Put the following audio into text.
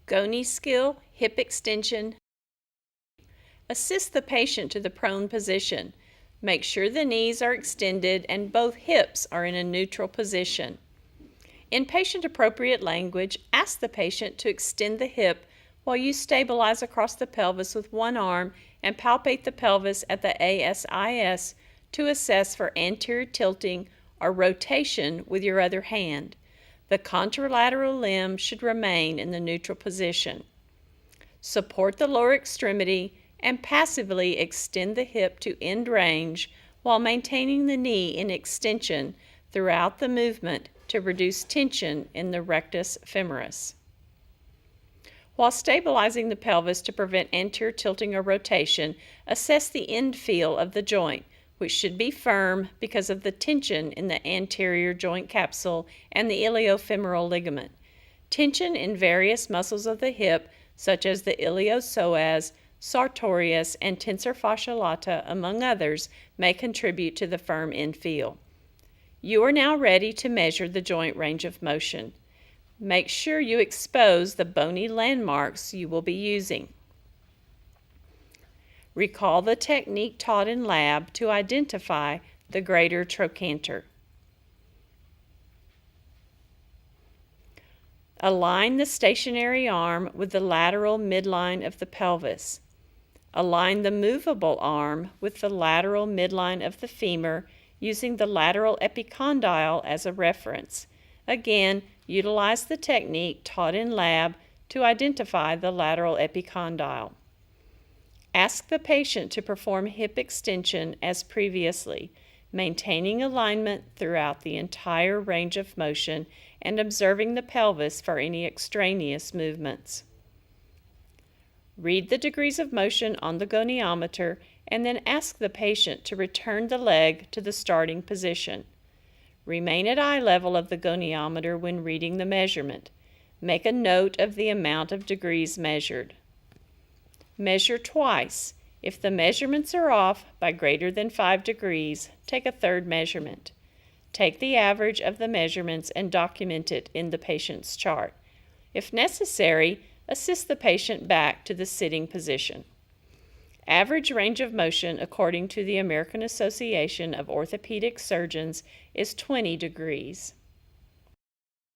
Goni skill, hip extension. Assist the patient to the prone position. Make sure the knees are extended and both hips are in a neutral position. In patient-appropriate language, ask the patient to extend the hip while you stabilize across the pelvis with one arm and palpate the pelvis at the ASIS to assess for anterior tilting or rotation with your other hand. The contralateral limb should remain in the neutral position. Support the lower extremity and passively extend the hip to end range while maintaining the knee in extension throughout the movement to reduce tension in the rectus femoris. While stabilizing the pelvis to prevent anterior tilting or rotation, assess the end feel of the joint, which should be firm because of the tension in the anterior joint capsule and the iliofemoral ligament. Tension in various muscles of the hip, such as the iliopsoas, sartorius, and tensor fascia lata, among others, may contribute to the firm end feel. You are now ready to measure the joint range of motion. Make sure you expose the bony landmarks you will be using. Recall the technique taught in lab to identify the greater trochanter. Align the stationary arm with the lateral midline of the pelvis. Align the movable arm with the lateral midline of the femur using the lateral epicondyle as a reference. Again, utilize the technique taught in lab to identify the lateral epicondyle. Ask the patient to perform hip extension as previously, maintaining alignment throughout the entire range of motion and observing the pelvis for any extraneous movements. Read the degrees of motion on the goniometer and then ask the patient to return the leg to the starting position. Remain at eye level of the goniometer when reading the measurement. Make a note of the amount of degrees measured. Measure twice. If the measurements are off by greater than 5 degrees, take a third measurement. Take the average of the measurements and document it in the patient's chart. If necessary, assist the patient back to the sitting position. Average range of motion, according to the American Association of Orthopedic Surgeons, is 20 degrees.